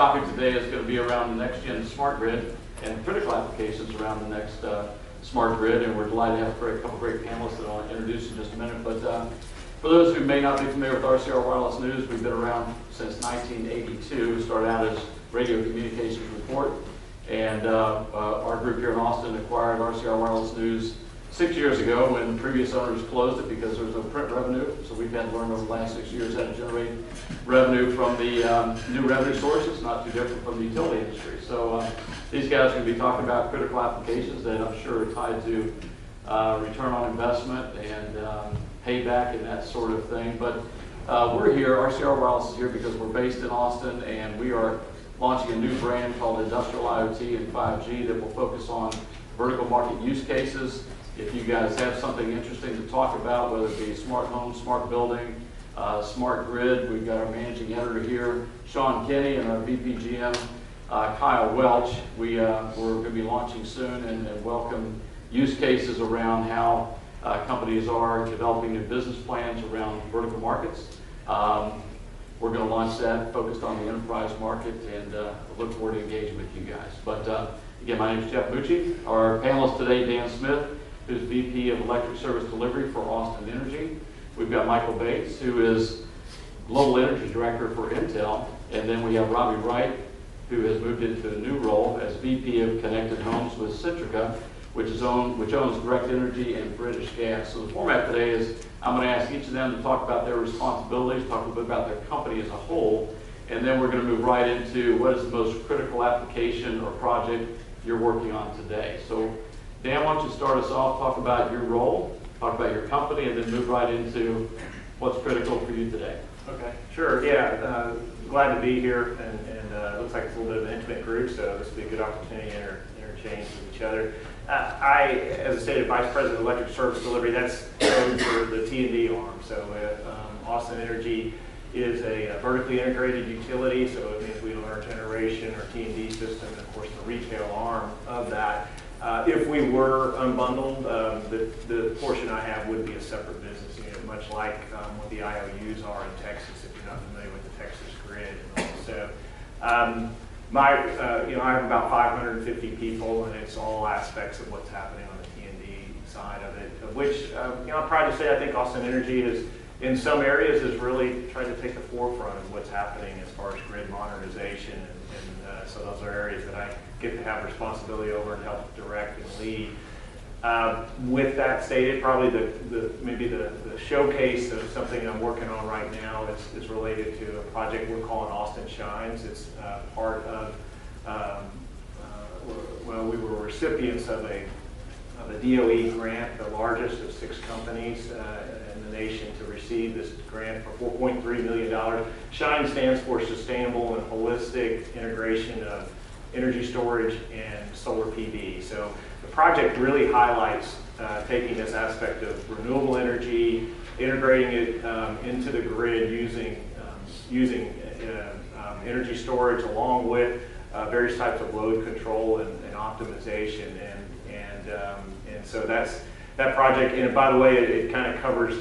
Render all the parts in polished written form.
topic today is going to be around the next-gen smart grid and critical applications around the next smart grid, and we're delighted to have a couple great panelists that I'll introduce in just a minute. But for those who may not be familiar with RCR Wireless News, we've been around since 1982. We started out as Radio Communications Report, and our group here in Austin acquired RCR Wireless News 6 years ago when the previous owners closed it because there was no print revenue. So we've had to learn over the last 6 years how to generate revenue from the new revenue sources, not too different from the utility industry. So these guys are going to be talking about critical applications that I'm sure are tied to return on investment and payback and that sort of thing. But we're here, RCR Wireless is here because we're based in Austin, and we are launching a new brand called Industrial IoT and 5G that will focus on vertical market use cases. If you guys have something interesting to talk about, whether it be smart home, smart building, smart grid, we've got our managing editor here, Sean Kinney, and our VP GM, Kyle Welch. We're going to be launching soon and welcome use cases around how companies are developing new business plans around vertical markets. We're going to launch that focused on the enterprise market, and look forward to engaging with you guys. But again, my name is Jeff Mucci. Our panelist today, Dan Smith, who's VP of Electric Service Delivery for Austin Energy. We've got Michael Bates, who is Global Energy Director for Intel. And then we have Robbie Wright, who has moved into a new role as VP of Connected Homes with Centrica, which owns Direct Energy and British Gas. So the format today is I'm going to ask each of them to talk about their responsibilities, talk a little bit about their company as a whole, and then we're going to move right into what is the most critical application or project you're working on today. So Dan, why don't you start us off, talk about your role, talk about your company, and then move right into what's critical for you today. Okay, sure, yeah. Glad to be here, and it looks like it's a little bit of an intimate group, so this will be a good opportunity to interchange with each other. I, as I stated, Vice President of Electric Service Delivery, that's code for the T&D arm. So Austin Energy is a vertically integrated utility, so it means we own our generation, our T&D system, and of course the retail arm of that. If we were unbundled, the portion I have would be a separate business unit, much like what the IOUs are in Texas, if you're not familiar with the Texas grid. So I have about 550 people, and it's all aspects of what's happening on the T&D side of it, of which I'm proud to say I think Austin Energy is, in some areas, is really trying to take the forefront of what's happening as far as grid modernization, and so those are areas that I get to have responsibility over and help direct and lead. With that stated, probably maybe the showcase of something I'm working on right now is related to a project we're calling Austin Shines. It's part of, we were recipients of a DOE grant, the largest of 6 companies in the nation to receive this grant for $4.3 million. SHINE stands for Sustainable and Holistic Integration of Energy Storage and Solar PV. So the project really highlights taking this aspect of renewable energy, integrating it into the grid using energy storage along with various types of load control and optimization. And so that's that project. And by the way, it kind of covers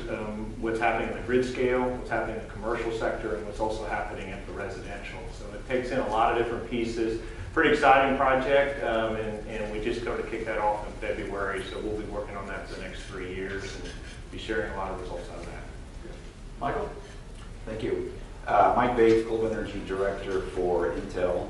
what's happening in the grid scale, what's happening in the commercial sector, and what's also happening at the residential. So it takes in a lot of different pieces. Pretty exciting project, and we just going to kick that off in February, so we'll be working on that for the next 3 years and be sharing a lot of results out of that. Michael? Thank you. Mike Bates, Global Energy Director for Intel.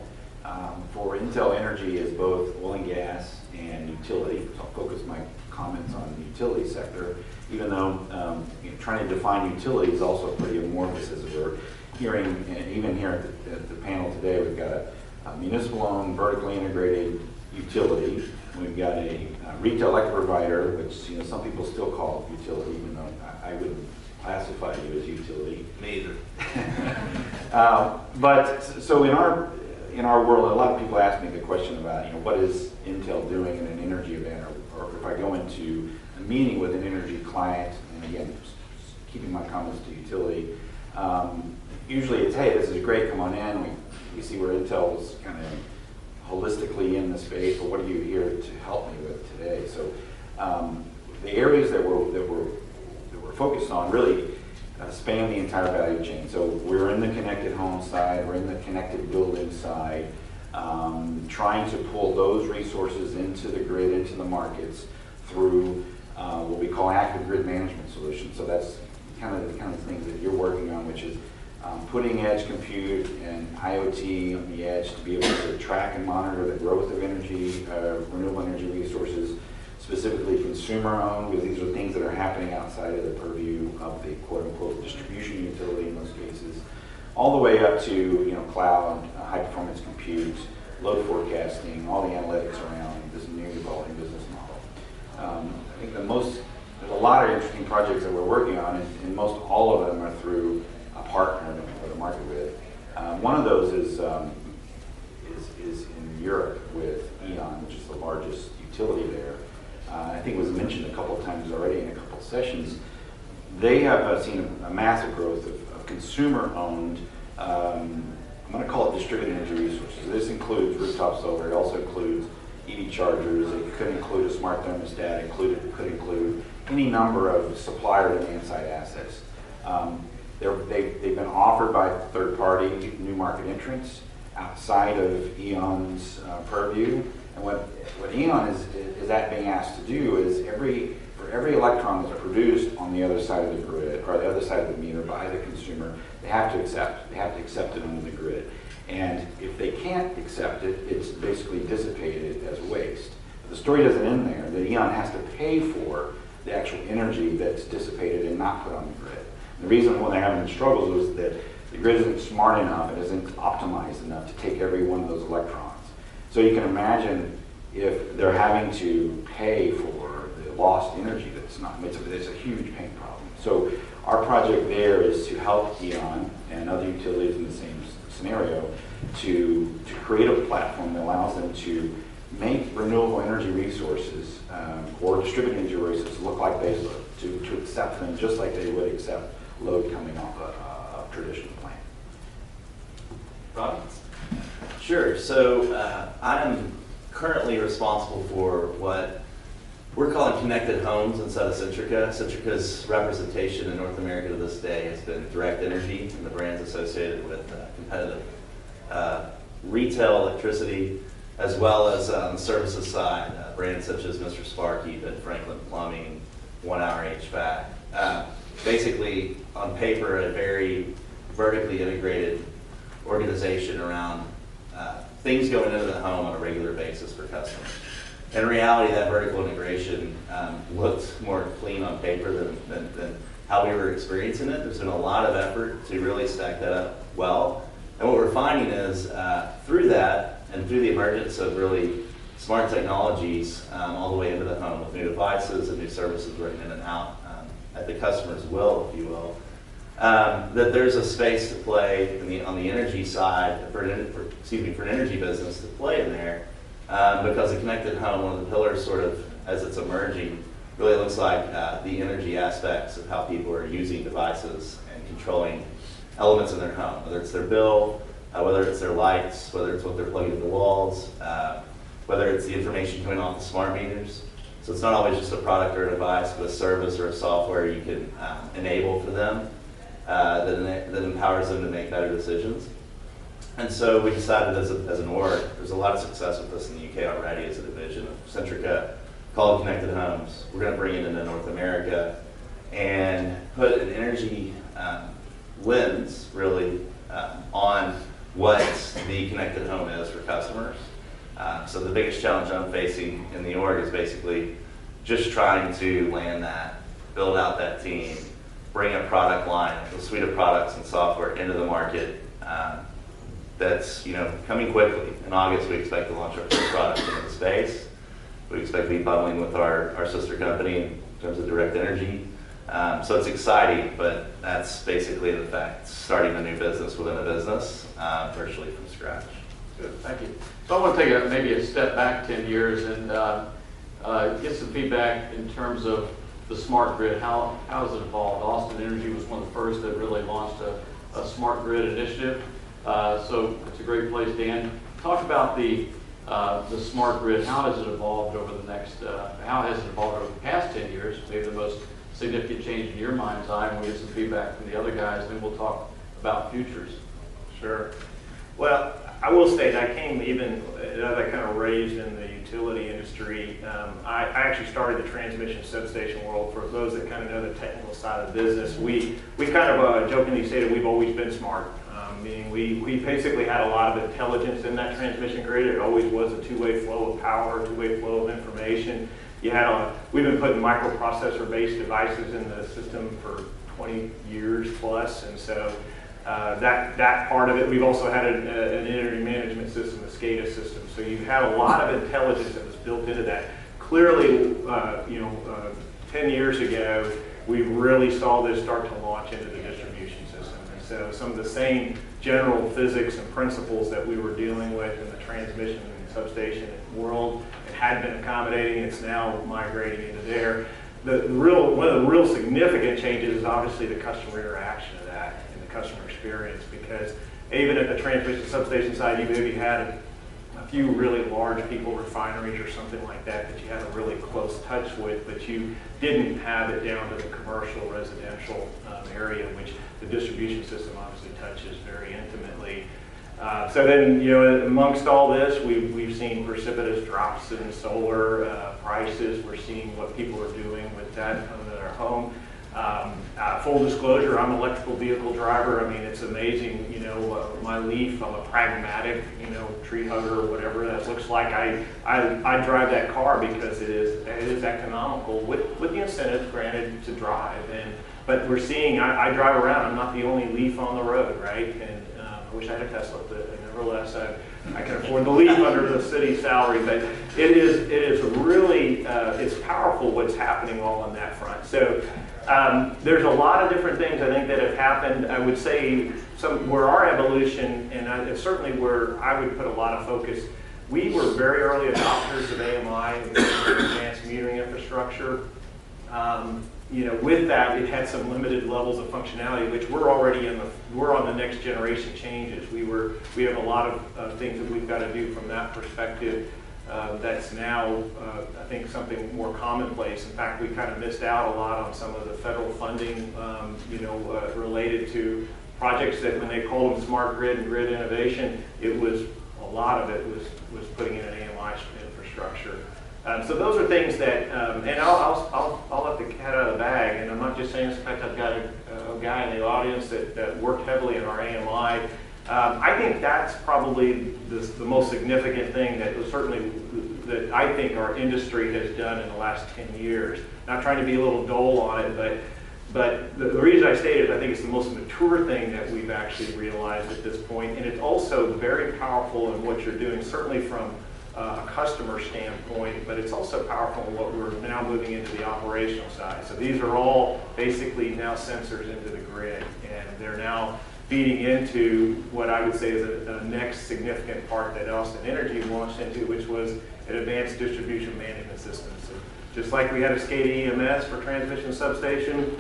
For Intel, energy is both oil and gas and utility. So I'll focus my comments on the utility sector, even though trying to define utility is also pretty amorphous, as we're hearing, even here at the panel today. We've got a municipal-owned, vertically integrated utility. We've got a retail electric provider, which some people still call utility, even though I wouldn't classify you as utility. Me either. But so in our world, a lot of people ask me the question about what is Intel doing in an energy event, or if I go into a meeting with an energy client, and again, keeping my comments to utility. Usually it's, hey, this is great, come on in. We see where Intel is kind of holistically in the space, or what are you here to help me with today? So the areas that we're focused on really span the entire value chain. So we're in the connected home side, we're in the connected building side, trying to pull those resources into the grid, into the markets through what we call active grid management solutions. So that's kind of the things that you're working on, which is putting edge compute and IoT on the edge to be able to track and monitor the growth of energy, renewable energy resources, specifically consumer-owned, because these are things that are happening outside of the purview of the quote-unquote distribution utility in most cases, all the way up to cloud, high-performance compute, load forecasting, all the analytics around this new evolving business model. I think there's a lot of interesting projects that we're working on, and most all of them are through a partner that we go to market with. One of those is in Europe with E.ON, which is the largest utility there. I think it was mentioned a couple of times already in a couple of sessions. They have seen a massive growth of consumer-owned, I'm going to call it distributed energy resources. This includes rooftop solar. It also includes EV chargers. It could include a smart thermostat. It could include any number of supplier demand-side assets. They've been offered by third-party new market entrants outside of E.ON's purview. And what E.ON is being asked to do is for every electron that's produced on the other side of the grid, or the other side of the meter by the consumer, they have to accept it under the grid. And if they can't accept it, it's basically dissipated as waste. But the story doesn't end there. That E.ON has to pay for the actual energy that's dissipated and not put on the grid. The reason why they're having struggles is that the grid isn't smart enough, it isn't optimized enough to take every one of those electrons. So you can imagine if they're having to pay for the lost energy it's a huge pain problem. So our project there is to help E.ON and other utilities in the same scenario to create a platform that allows them to make renewable energy resources or distributed energy resources look like base load, to accept them just like they would accept load coming off a traditional plant. Robbie? Sure. So I'm currently responsible for what we're calling connected homes inside of Centrica. Centrica's representation in North America to this day has been direct energy and the brands associated with competitive retail electricity, as well as on the services side, brands such as Mr. Sparky, but Franklin Plumbing, 1 Hour HVAC. Basically, on paper, a very vertically integrated organization around things going into the home on a regular basis for customers. In reality, that vertical integration looked more clean on paper than how we were experiencing it. There's been a lot of effort to really stack that up well. And what we're finding is through that and through the emergence of really smart technologies all the way into the home with new devices and new services written in and out at the customer's will, if you will, that there's a space to play on the energy side, for an energy business to play in there, because the connected home, one of the pillars sort of, as it's emerging, really looks like the energy aspects of how people are using devices and controlling elements in their home, whether it's their bill, whether it's their lights, whether it's what they're plugging into the walls, whether it's the information coming off the smart meters. So it's not always just a product or a device, but a service or a software you can enable for them that empowers them to make better decisions. And so we decided as an org, there's a lot of success with this in the UK already as a division of Centrica called Connected Homes. We're going to bring it into North America and put an energy lens really on what the connected home is for customers. So the biggest challenge I'm facing in the org is basically just trying to land that, build out that team, bring a product line, a suite of products and software into the market that's coming quickly. In August, we expect to launch our first product into the space. We expect to be bundling with our sister company in terms of direct energy. So it's exciting, but that's basically the fact, starting a new business within a business, virtually from scratch. Good, thank you. So I want to take maybe a step back 10 years and get some feedback in terms of the smart grid. How has it evolved? Austin Energy was one of the first that really launched a smart grid initiative. So it's a great place, Dan. Talk about the smart grid. How has it evolved over the past 10 years? Maybe the most significant change in your mind's eye, and we get some feedback from the other guys, then we'll talk about futures. Sure. Well, I will state I came even as I kind of raised in the utility industry. I actually started the transmission substation world. For those that kind of know the technical side of the business, we kind of jokingly say that we've always been smart. Meaning we basically had a lot of intelligence in that transmission grid. It always was a two-way flow of power, two-way flow of information. We've been putting microprocessor-based devices in the system for 20 years plus, and so that part of it. We've also had an energy management system, a SCADA system. So you've had a lot of intelligence that was built into that. Clearly, 10 years ago, we really saw this start to launch into the distribution system. And so some of the same general physics and principles that we were dealing with in the transmission and substation world and had been accommodating, it's now migrating into there. One of the real significant changes is obviously the customer interaction of that and the customer experience, because even at the transmission substation side, you maybe had a few really large people refineries or something like that you had a really close touch with, but you didn't have it down to the commercial residential area, which the distribution system obviously touches very intimately. So then, amongst all this, we've seen precipitous drops in solar prices. We're seeing what people are doing with that in their home. Full disclosure, I'm an electrical vehicle driver. I mean, it's amazing, my Leaf, I'm a pragmatic, tree hugger or whatever that looks like. I drive that car because it is economical with the incentives granted to drive. But we're seeing, I drive around, I'm not the only Leaf on the road, right? And I wish I had a Tesla, but nevertheless, I can afford the Leaf under the city salary. But it is really, it's powerful what's happening all on that front. So there's a lot of different things I think that have happened. I would say where our evolution, and it's certainly where I would put a lot of focus, we were very early adopters of AMI, advanced metering infrastructure. With that, it had some limited levels of functionality, which we're on the next generation changes. We have a lot of things that we've got to do from that perspective. That's now, I think, something more commonplace. In fact, we kind of missed out a lot on some of the federal funding, related to projects that when they called them smart grid and grid innovation, a lot of it was putting in an AMI infrastructure. So those are things that, and I'll let the cat out of the bag, and I'm not just saying this. In fact, I've got a guy in the audience that worked heavily in our AMI. I think that's probably the most significant thing that I think our industry has done in the last 10 years. Not trying to be a little dull on it, but the reason I say it is I think it's the most mature thing that we've actually realized at this point, and it's also very powerful in what you're doing, certainly from a customer standpoint, but it's also powerful in what we're now moving into the operational side. So these are all basically now sensors into the grid, and they're now feeding into what I would say is a next significant part that Austin Energy launched into, which was an advanced distribution management system. So just like we had a SCADA EMS for transmission substation,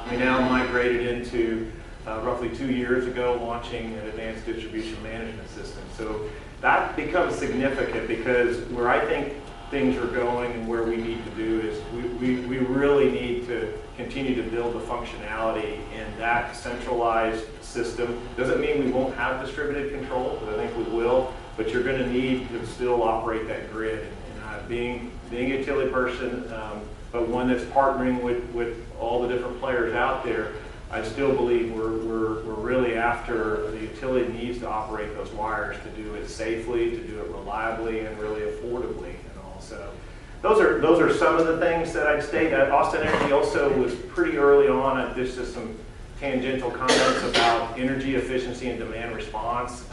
we now migrated into roughly 2 years ago launching an advanced distribution management system. So that becomes significant because where I think things are going and where we need to do is we really need to continue to build the functionality in that centralized system. Doesn't mean we won't have distributed control, but I think we will, but you're going to need to still operate that grid. And being a utility person, but one that's partnering with all the different players out there, I still believe we're really after the utility needs to operate those wires to do it safely, to do it reliably, and really affordably. And also, those are some of the things that I'd state. Austin Energy also was pretty early on. There's just some tangential comments about energy efficiency and demand response.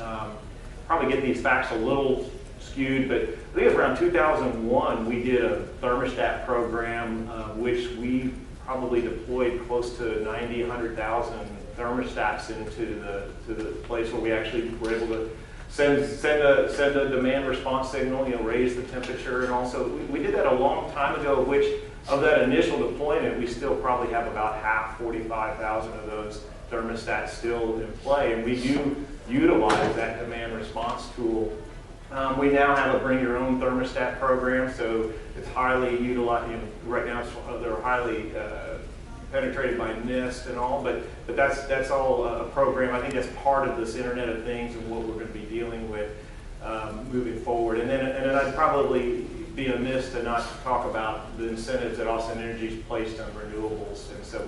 Probably get these facts a little skewed, but I think it was around 2001 we did a thermostat program, which we probably deployed close to 90, 100,000 thermostats into the place where we actually were able to send a demand response signal, raise the temperature, and also we did that a long time ago, which of that initial deployment, we still probably have about half, 45,000 of those thermostats still in play, and we do utilize that demand response tool. We now have a bring your own thermostat program, so it's highly utilized. Right now, they're highly penetrated by NIST and all, but that's all a program. I think that's part of this Internet of Things and what we're going to be dealing with moving forward. And then I'd probably be amiss to not talk about the incentives that Austin Energy's placed on renewables. And so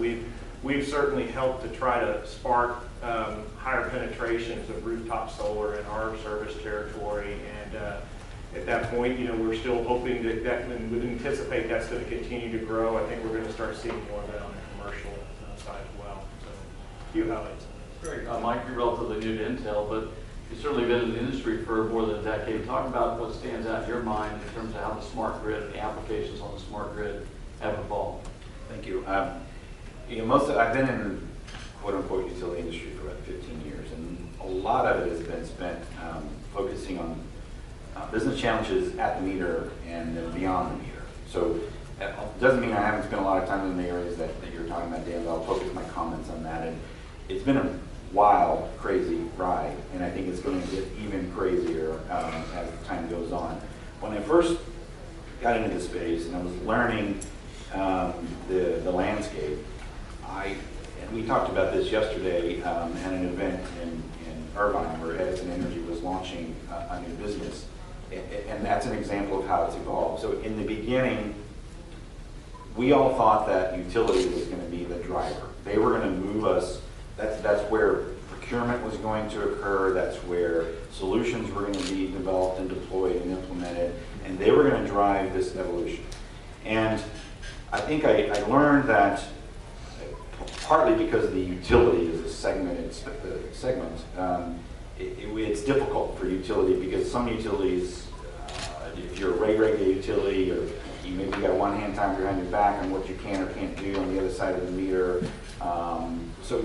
we've certainly helped to try to spark higher penetrations of rooftop solar in our service territory. And at that point, we're still hoping that and would anticipate that's going to continue to grow. I think we're going to start seeing more of that on the commercial side as well. So, a few highlights. Great. Mike, you're relatively new to Intel, but you've certainly been in the industry for more than a decade. Talk about what stands out in your mind in terms of how the smart grid and the applications on the smart grid have evolved. Thank you. I've been in the quote-unquote utility industry for about 15 years, and a lot of it has been spent focusing on business challenges at the meter and then beyond the meter. So it doesn't mean I haven't spent a lot of time in the areas that you're talking about, Dan, but I'll focus my comments on that. And it's been a wild, crazy ride, and I think it's going to get even crazier as time goes on. When I first got into the space and I was learning the landscape, and we talked about this yesterday at an event in Irvine where Edison Energy was launching a new business, and that's an example of how it's evolved. So in the beginning, we all thought that utility was going to be the driver. They were going to move us. That's where procurement was going to occur. That's where solutions were going to be developed and deployed and implemented, and they were going to drive this evolution. And I think I learned that partly because the utility is a segmented segment, it's difficult for utility because some utilities, if you're a regulated utility, or you maybe got one hand tied behind your back on what you can or can't do on the other side of the meter. So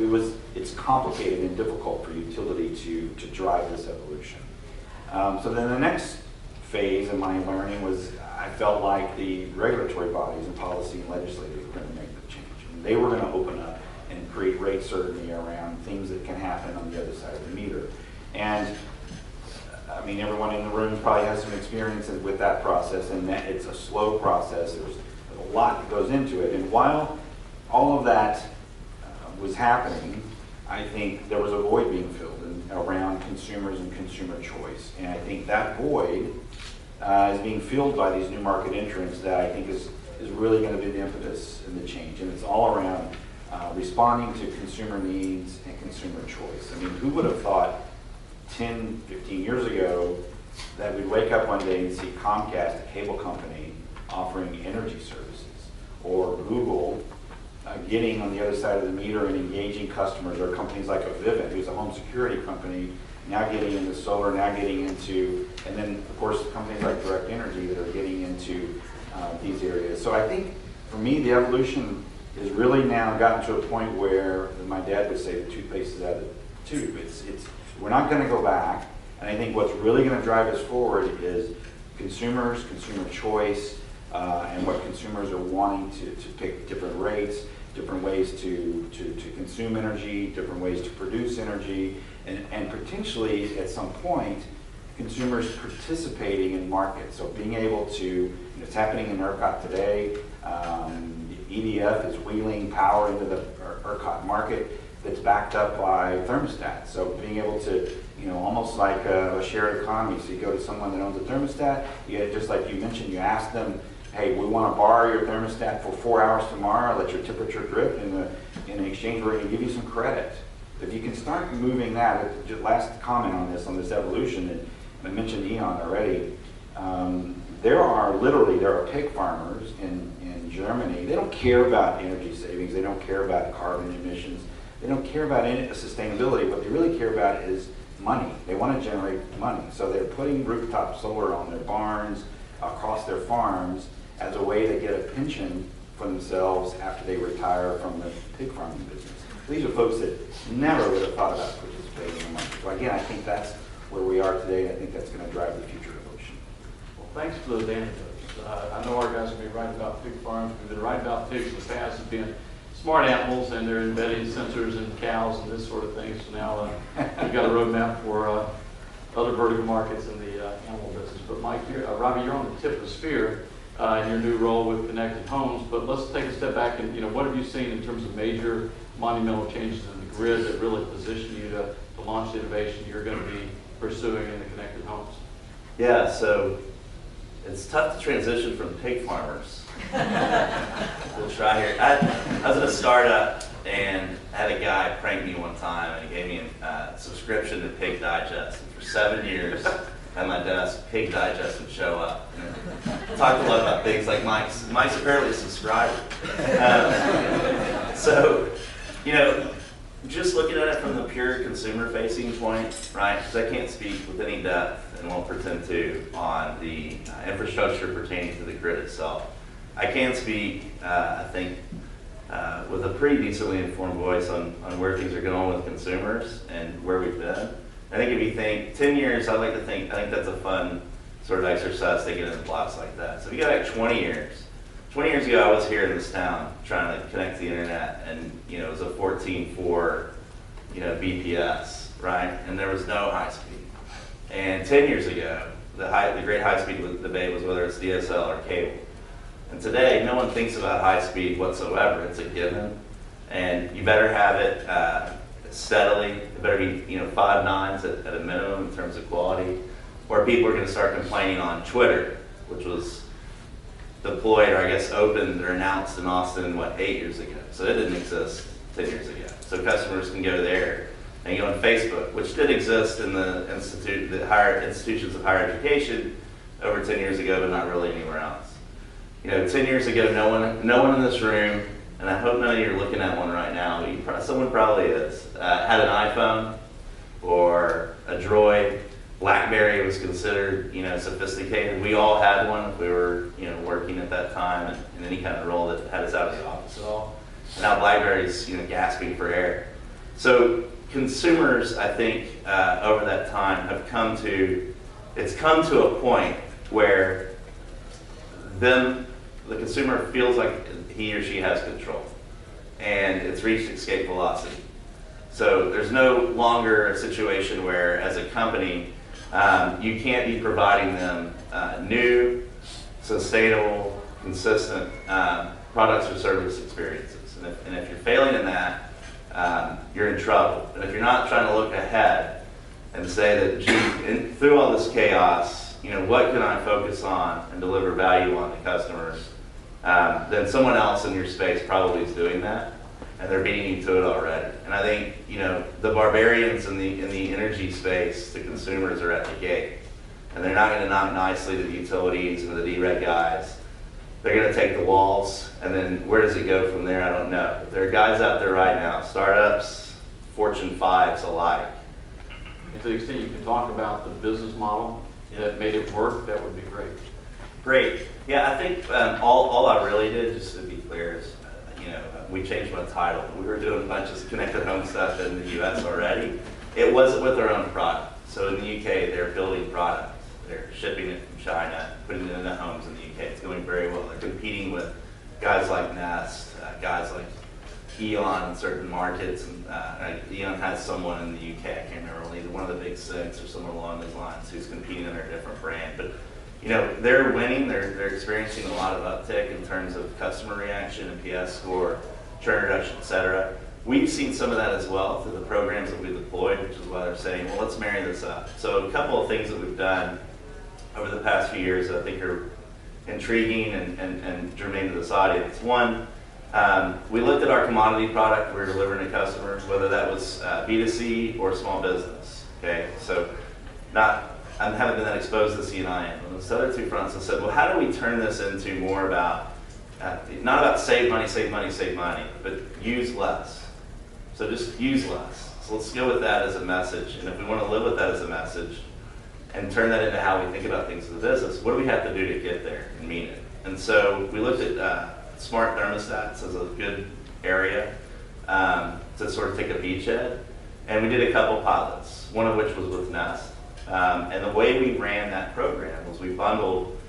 it's complicated and difficult for utility to drive this evolution. So then the next phase of my learning was I felt like the regulatory bodies and policy and legislators were going to make the change. And they were going to open up and create rate certainty around things that can happen on the other side of the meter. And I mean, everyone in the room probably has some experience with that process, and that it's a slow process. There's a lot that goes into it. And while all of that was happening, I think there was a void being filled around consumers and consumer choice. And I think that void is being filled by these new market entrants that I think is really going to be the impetus in the change. And it's all around responding to consumer needs and consumer choice. I mean, who would have thought 10, 15 years ago that we'd wake up one day and see Comcast, a cable company, offering energy services, or Google getting on the other side of the meter and engaging customers, or companies like Vivint, who's a home security company, now getting into solar, now getting into, and then of course companies like Direct Energy that are getting into these areas. So I think for me the evolution is really now gotten to a point where my dad would say the toothpaste is out of the tube. We're not going to go back, and I think what's really going to drive us forward is consumers, consumer choice, and what consumers are wanting to pick different rates, different ways to consume energy, different ways to produce energy, and potentially at some point, consumers participating in markets. So being able to, it's happening in ERCOT today, EDF is wheeling power into the ERCOT market that's backed up by thermostats. So being able to, almost like a shared economy. So you go to someone that owns a thermostat, just like you mentioned, you ask them, hey, we want to borrow your thermostat for 4 hours tomorrow, let your temperature drip, in exchange we're going to give you some credit. If you can start moving that, just last comment on this evolution, and I mentioned Eon already, there are pig farmers in Germany. They don't care about energy savings, they don't care about carbon emissions, they don't care about any sustainability. What they really care about is money. They want to generate money. So they're putting rooftop solar on their barns, across their farms, as a way to get a pension for themselves after they retire from the pig farming business. These are folks that never would have thought about participating in the market. So again, I think that's where we are today, and I think that's going to drive the future evolution. Well, thanks for those anecdotes. I know our guys will be right about pig farms. We've been right about pigs in the past as being smart animals, and they're embedding sensors in cows and this sort of thing. So now we've got a roadmap for other vertical markets in the animal business. But Mike, Robbie, you're on the tip of the spear. in your new role with Connected Homes. But let's take a step back and, what have you seen in terms of major monumental changes in the grid that really position you to launch the innovation you're going to be pursuing in the Connected Homes? Yeah, so it's tough to transition from pig farmers. We'll try here. I was at a startup and I had a guy prank me one time and he gave me a subscription to Pig Digest. And for 7 years at my desk, Pig Digest would show up. Talked a lot about things like Mike's. Mike's apparently a subscriber. So, just looking at it from the pure consumer-facing point, right? Because I can't speak with any depth and won't pretend to on the infrastructure pertaining to the grid itself. I can speak, I think, with a pretty decently informed voice on where things are going with consumers and where we've been. I think if you think 10 years, I think that's a fun sort of exercise to get into blocks like that. So if you go back 20 years, 20 years ago, I was here in this town trying to connect to the internet, and it was a 14.4, BPS, right? And there was no high speed. And 10 years ago, the great high speed debate was whether it's DSL or cable. And today, no one thinks about high speed whatsoever. It's a given, and you better have it steadily. It better be 5 nines at a minimum in terms of quality, or people are going to start complaining on Twitter, which was deployed, or I guess opened or announced in Austin, 8 years ago. So it didn't exist 10 years ago. So customers can go there and go on Facebook, which did exist in the higher institutions of higher education over 10 years ago, but not really anywhere else. 10 years ago, no one in this room, and I hope none of you are looking at one right now, someone probably is, had an iPhone or a Droid. BlackBerry was considered, sophisticated. We all had one if we were, working at that time in any kind of role that had us out of the office at all. And now BlackBerry's, gasping for air. So consumers, I think, over that time have come to a point where the consumer feels like he or she has control, and it's reached escape velocity. So there's no longer a situation where, as a company, you can't be providing them new, sustainable, consistent products or service experiences. And if you're failing in that, you're in trouble. And if you're not trying to look ahead and say that, gee, through all this chaos, what can I focus on and deliver value on to customers, then someone else in your space probably is doing that, and they're beating you to it already. And I think, the barbarians in the energy space, the consumers, are at the gate. And they're not going to knock nicely to the utilities and the D-Reg guys. They're going to take the walls, and then where does it go from there? I don't know. But there are guys out there right now, startups, Fortune 5s alike. And to the extent you can talk about the business model that made it work, that would be great. Great. Yeah, I think all I really did, just to be clear, is we changed my title. We were doing a bunch of connected home stuff in the U.S. already. It wasn't with our own product. So in the U.K., they're building products. They're shipping it from China, putting it into homes in the U.K. It's going very well. They're competing with guys like Nest, guys like Eon in certain markets. And Eon has someone in the U.K., I can't remember, either one of the big six or someone along those lines who's competing under a different brand. But they're winning. They're experiencing a lot of uptick in terms of customer reaction, NPS score, churn reduction, et cetera. We've seen some of that as well through the programs that we deployed, which is why they're saying, well, let's marry this up. So a couple of things that we've done over the past few years that I think are intriguing and germane to this audience. One, we looked at our commodity product we were delivering to customers, whether that was B2C or small business. Okay, so I haven't been that exposed to C&I. On those other two fronts, I said, well, how do we turn this into more about, not about save money, save money, save money, but use less. So just use less. So let's go with that as a message. And if we want to live with that as a message and turn that into how we think about things in the business, what do we have to do to get there and mean it? And so we looked at smart thermostats as a good area to sort of take a beachhead. And we did a couple pilots, one of which was with Nest. And the way we ran that program was we bundled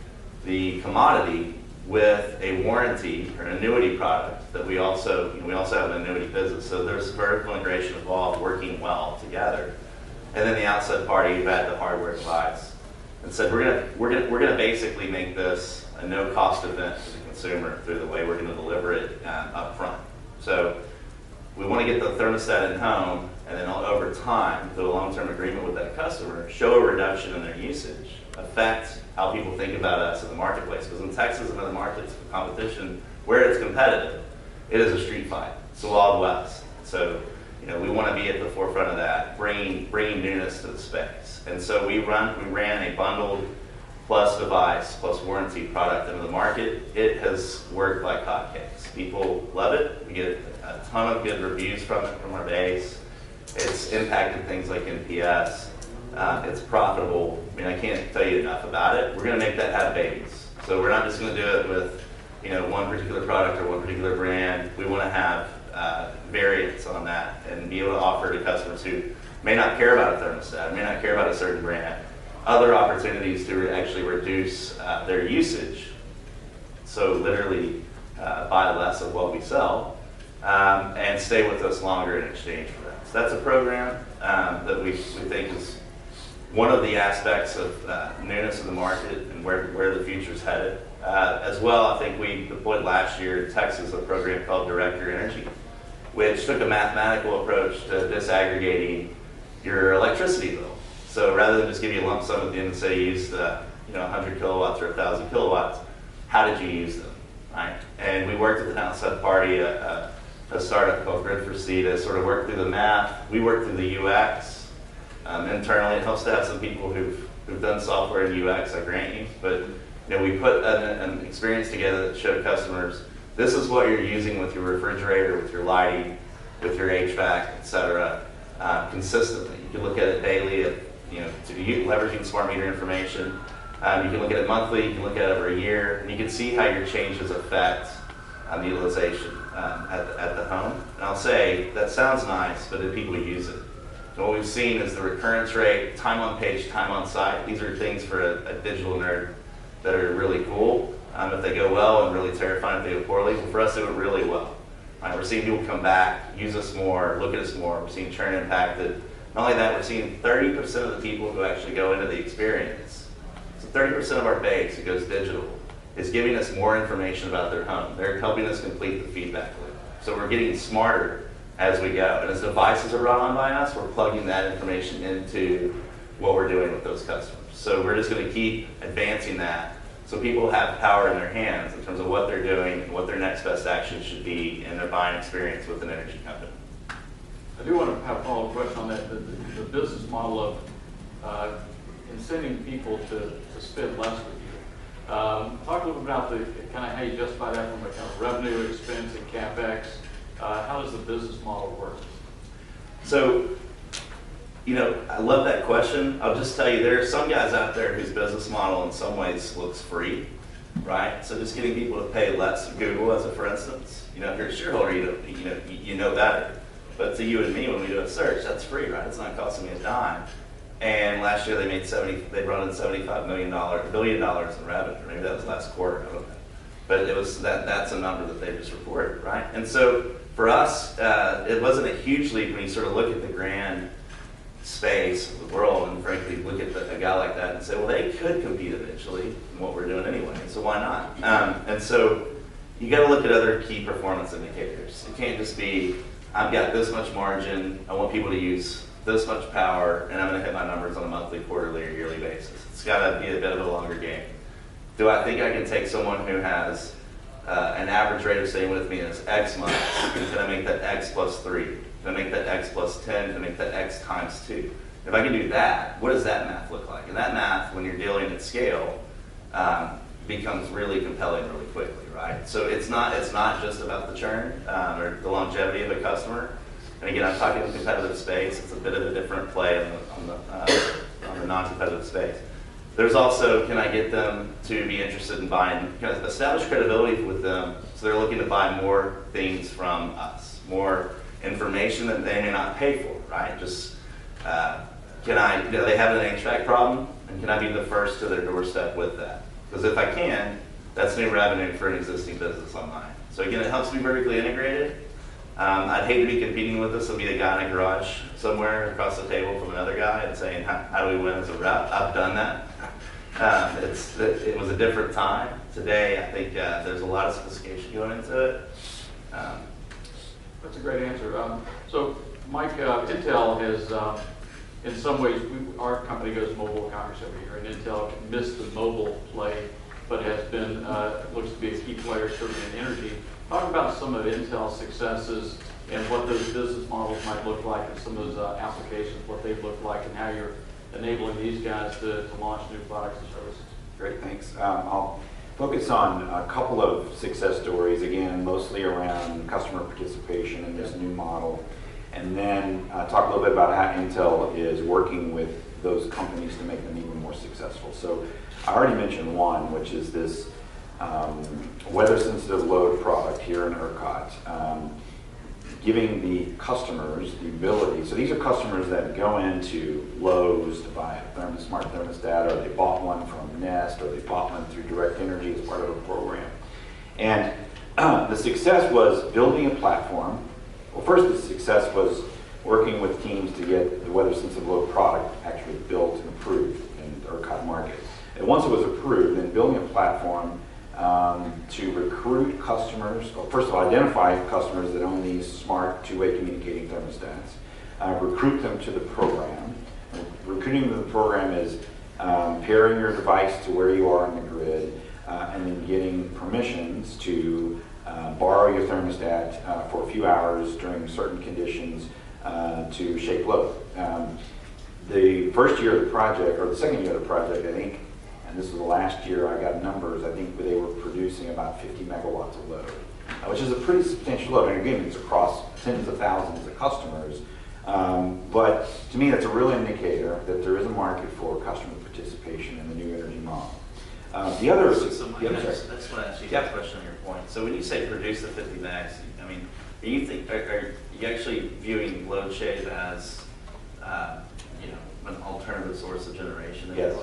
the commodity with a warranty or an annuity product that we also have an annuity business. So there's vertical integration involved, working well together. And then the outside party who had the hardware device and said, we're gonna basically make this a no-cost event to the consumer through the way we're going to deliver it up front. So we want to get the thermostat in home, and then over time, through a long-term agreement with that customer, show a reduction in their usage, affect how people think about us in the marketplace. Because in Texas and other markets, competition, where it's competitive, it is a street fight. It's the Wild West. So, we want to be at the forefront of that, bringing newness to the space. And so we ran a bundled plus device plus warranty product into the market. It has worked like hotcakes. People love it. We get a ton of good reviews from it from our base. It's impacted things like NPS. It's profitable. I can't tell you enough about it. We're going to make that have babies. So we're not just going to do it with one particular product or one particular brand. We want to have variants on that and be able to offer to customers who may not care about a thermostat, may not care about a certain brand, other opportunities to actually reduce their usage. So literally buy less of what we sell and stay with us longer in exchange for that. So that's a program that we think is one of the aspects of newness in the market and where the future is headed. As well, I think we deployed last year in Texas a program called Direct Your Energy, which took a mathematical approach to disaggregating your electricity bill. So rather than just give you a lump sum at the end and say you used 100 kilowatts or 1,000 kilowatts, how did you use them, right? And we worked with an outside party, a startup called Grid4C, to sort of work through the math. We worked through the UX. Internally, it helps to have some people who've done software and UX, I grant you, but we put an experience together that showed customers this is what you're using with your refrigerator, with your lighting, with your HVAC, et cetera, consistently. You can look at it daily, leveraging smart meter information. You can look at it monthly, you can look at it over a year, and you can see how your changes affect utilization at the home. And I'll say, that sounds nice, but do people use it? And what we've seen is the recurrence rate, time on page, time on site. These are things for a digital nerd that are really cool. If they go well, and really terrifying if they go poorly. But for us, they went really well. Right? We're seeing people come back, use us more, look at us more. We're seeing churn impacted. Not only that, we're seeing 30% of the people who actually go into the experience. So 30% of our base who goes digital is giving us more information about their home. They're helping us complete the feedback loop. So we're getting smarter as we go. And as devices are brought on by us, we're plugging that information into what we're doing with those customers. So we're just going to keep advancing that so people have power in their hands in terms of what they're doing and what their next best action should be in their buying experience with an energy company. I do want to have a follow-up question on that, the business model of incenting people to spend less with you. Talk a little bit about the kind of how you justify that from a kind of revenue, expense, and CapEx. How does the business model work? So, I love that question. I'll just tell you, there are some guys out there whose business model in some ways looks free, right? So just getting people to pay less to Google, as a for instance. If you're a shareholder, you know better. But to you and me, when we do a search, that's free, right? It's not costing me a dime. And last year they brought in $75 billion in revenue. Maybe that was last quarter, I don't know. But it was that's a number that they just reported, right? And so for us, it wasn't a huge leap when you sort of look at the grand space of the world and frankly look at a guy like that and say, well, they could compete eventually in what we're doing anyway, so why not? And so you got to look at other key performance indicators. It can't just be, I've got this much margin, I want people to use this much power, and I'm going to hit my numbers on a monthly, quarterly, or yearly basis. It's got to be a bit of a longer game. Do I think I can take someone who has an average rate of staying with me is X months, and can I make that X plus 3? Can I make that X plus 10? Can I make that X times 2? If I can do that, what does that math look like? And that math, when you're dealing at scale, becomes really compelling really quickly, right? So it's not just about the churn or the longevity of a customer. And again, I'm talking in competitive space. It's a bit of a different play on the non-competitive space. There's also, can I get them to be interested in buying, kind of establish credibility with them so they're looking to buy more things from us, more information that they may not pay for, right? Just, do they have an HVAC problem? And can I be the first to their doorstep with that? Because if I can, that's new revenue for an existing business online. So again, it helps me vertically integrated. I'd hate to be competing with this. It'll be a guy in a garage somewhere across the table from another guy and saying, how do we win as a rep? I've done that. It was a different time. today, I think there's a lot of sophistication going into it. That's a great answer. So, Mike, Intel has, in some ways, our company goes to Mobile Congress every year, and Intel missed the mobile play, but has been, looks to be a key player certainly in energy. Talk about some of Intel's successes and what those business models might look like, and some of those applications, what they've looked like, and how you're enabling these guys to launch new products and services. Great, thanks. I'll focus on a couple of success stories, again, mostly around customer participation in this new model, and then talk a little bit about how Intel is working with those companies to make them even more successful. So I already mentioned one, which is this weather-sensitive load product here in ERCOT, giving the customers the ability, so these are customers that go into Lowe's to buy a smart thermostat, or they bought one from Nest, or they bought one through Direct Energy as part of a program. And the success was building a platform. Well, first the success was working with teams to get the weather-sensitive load product actually built and approved in the ERCOT market. And once it was approved, then building a platform to recruit customers, well, first of all, identify customers that own these smart two-way communicating thermostats, recruit them to the program. Recruiting to the program is pairing your device to where you are on the grid, and then getting permissions to borrow your thermostat for a few hours during certain conditions to shape load. The first year of the project, or the second year of the project, I think, and this was the last year I got numbers, I think they were producing about 50 megawatts of load, which is a pretty substantial load. And again, it's across tens of thousands of customers. But to me, that's a real indicator that there is a market for customer participation in the new energy model. The other, So Mike, I just want to ask you a question on your point. So when you say produce the 50 megs, I mean, are you actually viewing load shave as an alternative source of generation? Yes.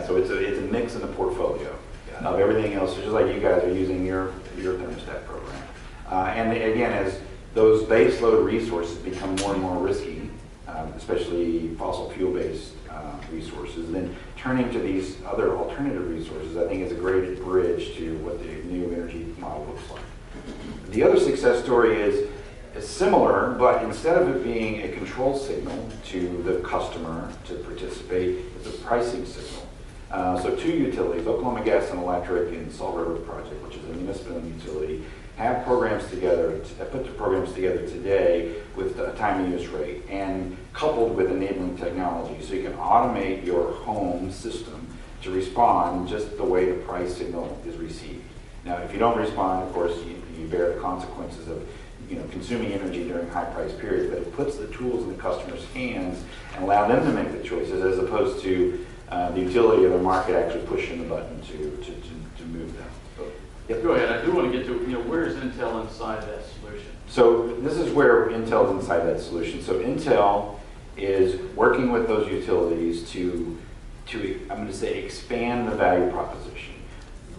So it's a mix in the portfolio of everything else, just like you guys are using your thermostat program. And again, as those base load resources become more and more risky, especially fossil fuel-based resources, then turning to these other alternative resources, I think is a great bridge to what the new energy model looks like. The other success story is similar, but instead of it being a control signal to the customer to participate, it's a pricing signal. So two utilities, Oklahoma Gas and Electric and Salt River Project, which is a municipal utility, have programs together, put the programs together today with a time of use rate and coupled with enabling technology. So you can automate your home system to respond just the way the price signal is received. Now, if you don't respond, of course, you bear the consequences of consuming energy during high price periods, but it puts the tools in the customer's hands and allow them to make the choices as opposed to the utility or the market actually pushing the button to move them. Yep. Go ahead. I do want to get to, where is Intel inside that solution? So this is where Intel's inside that solution. So Intel is working with those utilities to I'm going to say, expand the value proposition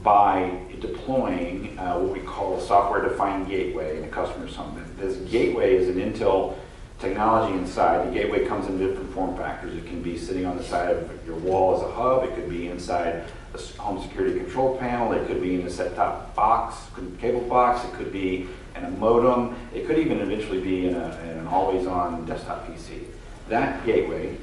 by deploying what we call a software-defined gateway in a customer's home. This gateway is an Intel technology inside. The gateway comes in different form factors. It can be sitting on the side of your wall as a hub. It could be inside a home security control panel. It could be in a set-top box, cable box. It could be in a modem. It could even eventually be in an always-on desktop PC. That gateway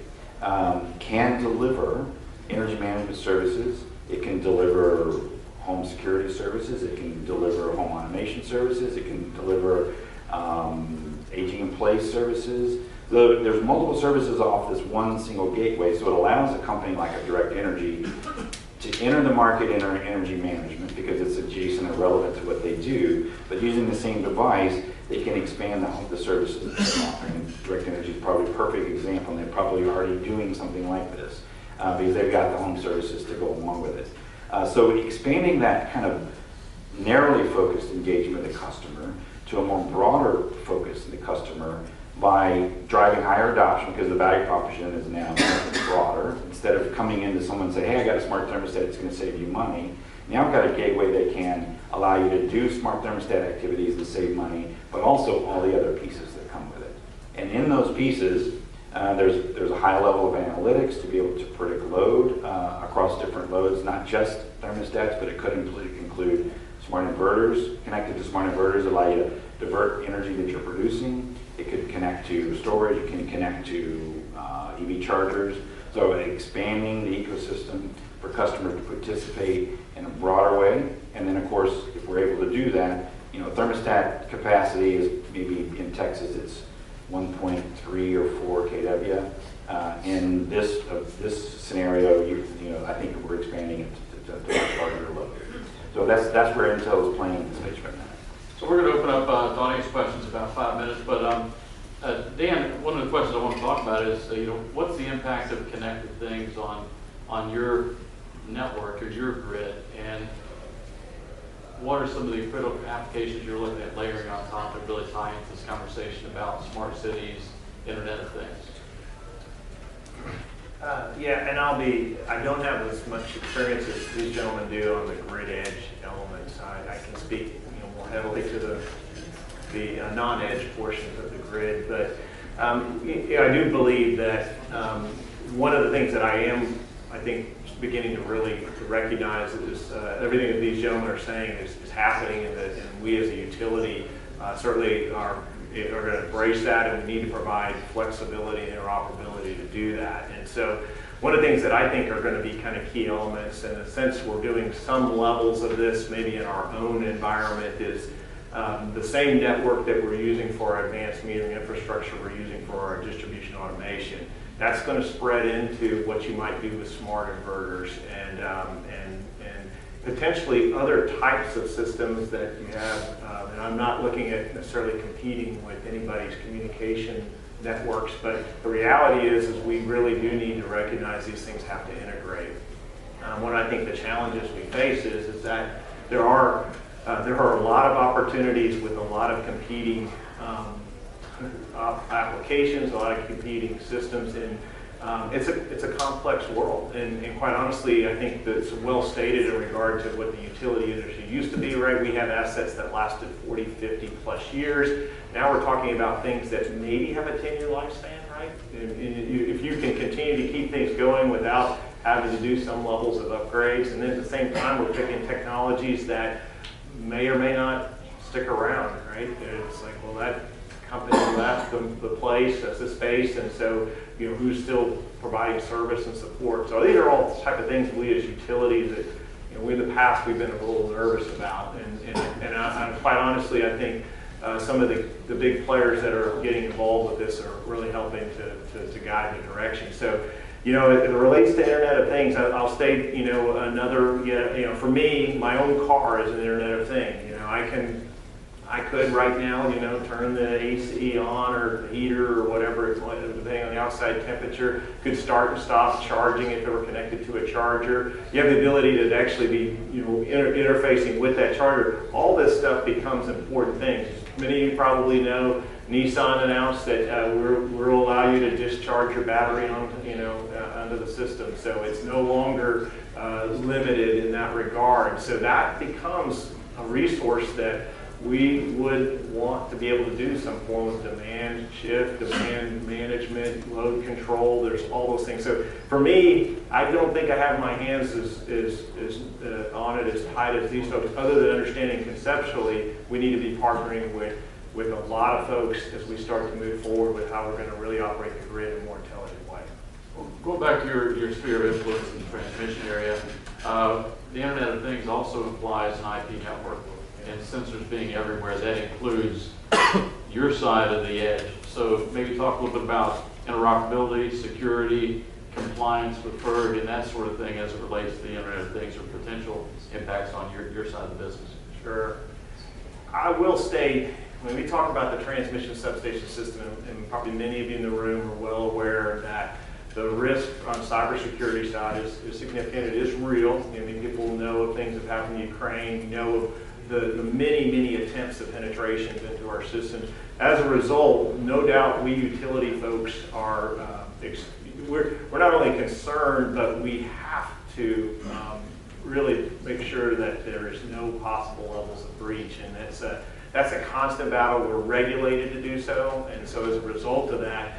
can deliver energy management services. It can deliver home security services. It can deliver home automation services. It can deliver aging in place services. There's multiple services off this one single gateway, so it allows a company like a Direct Energy to enter the market in energy management because it's adjacent and relevant to what they do, but using the same device, they can expand the services that they're offering. And Direct Energy is probably a perfect example, and they're probably already doing something like this because they've got the home services to go along with it. So expanding that kind of narrowly focused engagement with the customer to a more broader focus in the customer by driving higher adoption because the value proposition is now broader. Instead of coming into someone and say, hey, I got a smart thermostat, it's going to save you money. Now I've got a gateway that can allow you to do smart thermostat activities to save money, but also all the other pieces that come with it. And in those pieces, there's a high level of analytics to be able to predict load across different loads, not just thermostats, but it could include smart inverters. Connected to smart inverters allow you to divert energy that you're producing. It could connect to storage. It can connect to EV chargers. So expanding the ecosystem for customers to participate in a broader way. And then, of course, if we're able to do that, thermostat capacity is maybe in Texas it's 1.3 or 4 kW. In this scenario, I think we're expanding it to much larger level. So that's where Intel is playing in the space right now. So we're going to open up to audience questions in about 5 minutes. But Dan, one of the questions I want to talk about is, what's the impact of connected things on your network or your grid, and what are some of the critical applications you're looking at layering on top that really tie into this conversation about smart cities, Internet of Things? Yeah, and I don't have as much experience as these gentlemen do on the grid edge elements. I can speak more heavily to the non-edge portions of the grid, but I do believe that one of the things that I think beginning to really recognize is everything that these gentlemen are saying is happening, and we as a utility certainly are going to embrace that, and we need to provide flexibility and interoperability to do that. And so one of the things that I think are going to be kind of key elements, and in a sense we're doing some levels of this maybe in our own environment, is the same network that we're using for our advanced metering infrastructure we're using for our distribution automation. That's going to spread into what you might do with smart inverters and potentially other types of systems that you have. And I'm not looking at necessarily competing with anybody's communication networks, but the reality is we really do need to recognize these things have to integrate. One I think the challenges we face is that there are a lot of opportunities with a lot of competing applications, a lot of competing systems, and it's a complex world. And quite honestly, I think that it's well stated in regard to what the utility industry used to be, right? We have assets that lasted 40, 50 plus years. Now we're talking about things that maybe have a 10-year lifespan, right? And if you can continue to keep things going without having to do some levels of upgrades, and then at the same time we're picking technologies that may or may not stick around, right? It's like, well, that company left the place, that's the space, and so who's still providing service and support? So these are all the type of things we as utilities that we in the past we've been a little nervous about, and I quite honestly I think some of the big players that are getting involved with this are really helping to guide the direction. So it relates to Internet of Things. I'll state another for me, my own car is an Internet of Things. I could right now, turn the AC on or the heater or whatever, depending on the outside temperature, could start and stop charging if it were connected to a charger. You have the ability to actually be, interfacing with that charger. All this stuff becomes important things. Many of you probably know Nissan announced that we'll allow you to discharge your battery onto the system. So it's no longer limited in that regard. So that becomes a resource that we would want to be able to do some form of demand shift, demand management, load control. There's all those things. So for me, I don't think I have my hands on it as tight as these folks, other than understanding conceptually we need to be partnering with a lot of folks as we start to move forward with how we're going to really operate the grid in a more intelligent way. Well, going back to your sphere of influence in the transmission area, the Internet of Things also implies an IP network. And sensors being everywhere, that includes your side of the edge. So maybe talk a little bit about interoperability, security, compliance with FERC, and that sort of thing as it relates to the Internet of Things or potential impacts on your side of the business. Sure. I will state, when we talk about the transmission substation system, and probably many of you in the room are well aware that the risk on cybersecurity side is significant. It is real. People know of things that have happened in Ukraine, know of the many attempts of penetrations into our systems. As a result, no doubt we utility folks are, we're not only concerned, but we have to really make sure that there is no possible levels of breach. And that's a constant battle. We're regulated to do so. And so as a result of that,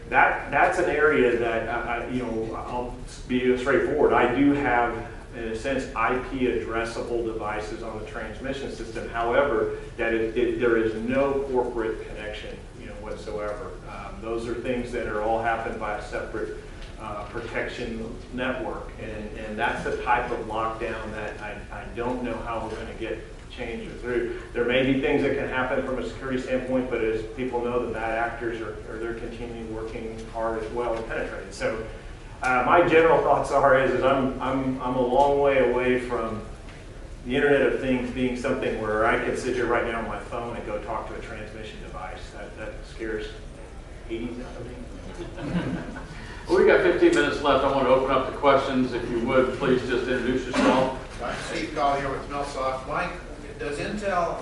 that's an area that, I'll be straightforward. I do have in a sense, IP addressable devices on the transmission system. However, there is no corporate connection, whatsoever. Those are things that are all happened by a separate protection network, and that's the type of lockdown that I don't know how we're going to get changed or through. There may be things that can happen from a security standpoint, but as people know, the bad actors they're continuing working hard as well to penetrate. So my general thoughts is I'm a long way away from the Internet of Things being something where I can sit here right now on my phone and go talk to a transmission device. That scares 80s out of me. Well, we got 15 minutes left. I want to open up the questions. If you would, please just introduce yourself. I'm Steve Gall here with Millsoft. Mike, does Intel,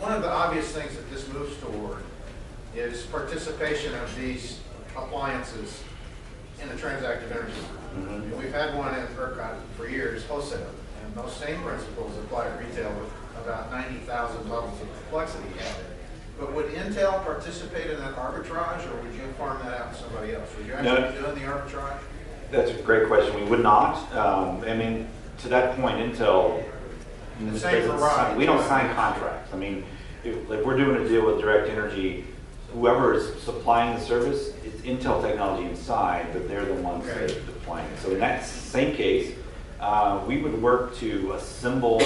one of the obvious things that this moves toward is participation of these appliances in the transactive energy. And we've had one in ERCOT for years, wholesale, and those same principles apply to retail with about 90,000 levels of complexity added. But would Intel participate in that arbitrage, or would you farm that out to somebody else? Would you actually be doing the arbitrage? That's a great question. We would not. To that point, Intel, The same for Robbie. we don't sign contracts. If we're doing a deal with Direct Energy, whoever is supplying the service, it's Intel technology inside, but they're the ones that are deploying it. So in that same case, we would work to assemble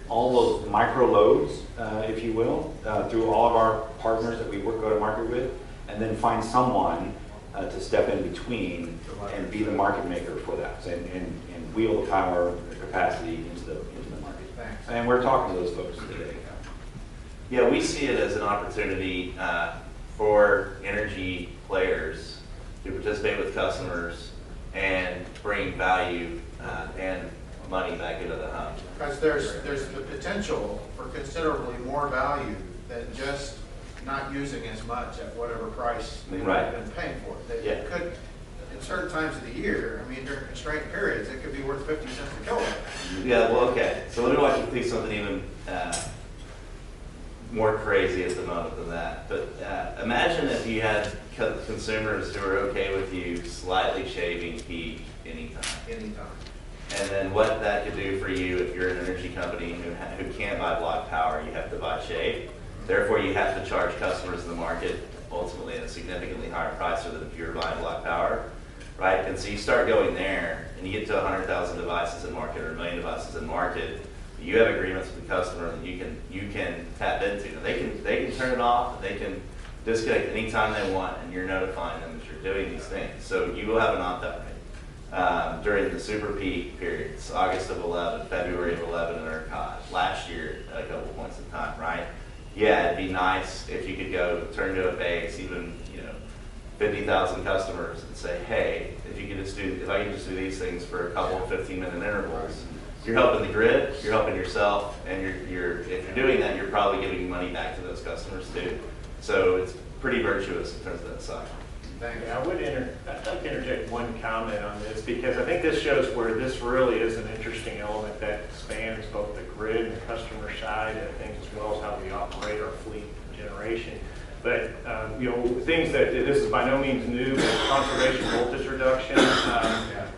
all those micro loads, if you will, through all of our partners that we go to market with, and then find someone to step in between and be the market maker for that, and wheel the power, the capacity into the market. Thanks. And we're talking to those folks today. Yeah, we see it as an opportunity for energy players to participate with customers and bring value and money back into the home. Because there's the potential for considerably more value than just not using as much at whatever price they've been paying for it. It could, in certain times of the year, during constrained periods, it could be worth 50 cents a kilowatt. Yeah, well, okay. So let me walk you through something even more crazy at the moment than that. But imagine if you had consumers who are okay with you slightly shaving heat anytime. And then what that could do for you if you're an energy company who can't buy block power, you have to buy shade. Therefore, you have to charge customers in the market ultimately at a significantly higher price than if you're buying block power, right? And so you start going there, and you get to 100,000 devices in market or 1 million devices in market. You have agreements with the customer that you can tap into. They can turn it off, they can disconnect anytime they want, and you're notifying them that you're doing these things. So you will have an opt-out rate. During the super peak periods, August of 11, February of 11 in ERCOT, last year at a couple points in time, right? Yeah, it'd be nice if you could go turn to a base, even 50,000 customers, and say, hey, if I can just do these things for a couple of 15-minute intervals, you're helping the grid, you're helping yourself, and if you're doing that, you're probably giving money back to those customers too. So it's pretty virtuous in terms of that side. I'd like to interject one comment on this, because I think this shows where this really is an interesting element that spans both the grid and the customer side of things, as well as how we operate our fleet generation. But things that this is by no means new, but conservation voltage reduction.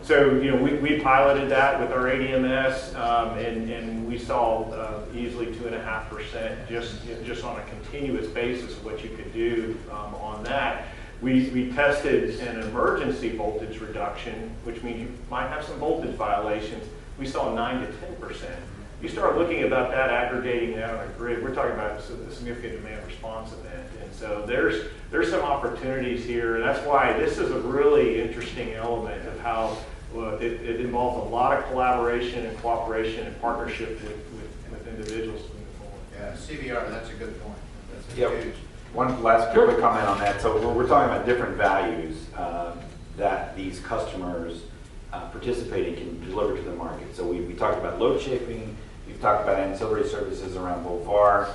So we piloted that with our ADMS, and we saw easily 2.5% just on a continuous basis of what you could do on that. We tested an emergency voltage reduction, which means you might have some voltage violations. We saw 9 to 10%. You start looking about that, aggregating that on a grid, we're talking about a significant demand response event. And so there's some opportunities here. And that's why this is a really interesting element of how it involves a lot of collaboration and cooperation and partnership with individuals to move forward. Yeah, CVR, that's a good point. That's huge. One last quick comment on that. So we're talking about different values that these customers participating can deliver to the market. So we talked about load shaping, we've talked about ancillary services around Bovar.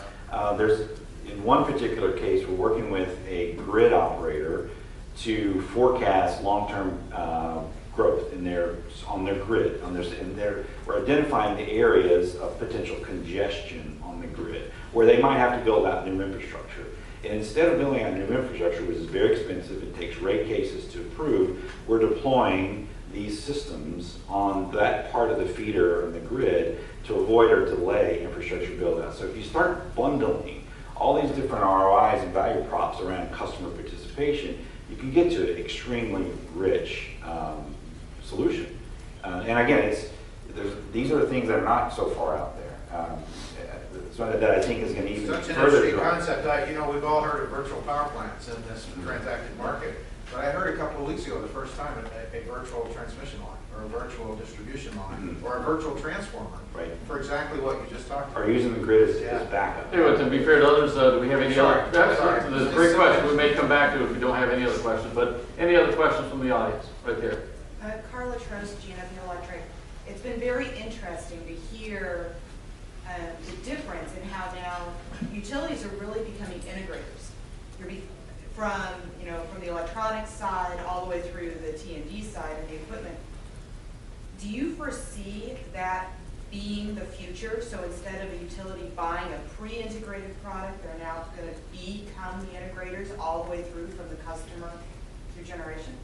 In one particular case, we're working with a grid operator to forecast long-term growth on their grid. We're identifying the areas of potential congestion on the grid where they might have to build out new infrastructure. And instead of building out new infrastructure, which is very expensive, it takes rate cases to approve, we're deploying these systems on that part of the feeder and the grid to avoid or delay infrastructure build out. So if you start bundling all these different ROIs and value props around customer participation, you can get to an extremely rich solution. And again, these are the things that are not so far out there. So that I think is going to even Such an further interesting drive. concept. You know, we've all heard of virtual power plants in this transacted market, but I heard a couple of weeks ago, the first time, a virtual transmission line, or a virtual distribution line, or a virtual transformer, Right. for exactly what you just talked about. Are using the grid as Yeah. backup. Anyway, to be fair to others, do we have any Sorry, other? sorry. That's a great question. We may come back to it if we don't have any other questions, but any other questions from the audience, right there? Carla Trost, GNW Electric. It's been very interesting to hear the difference in how now utilities are really becoming integrators. From the electronics side all the way through the T&D side of the equipment. Do you foresee that being the future? So instead of a utility buying a pre-integrated product, they're now going to become the integrators all the way through from the customer through generation?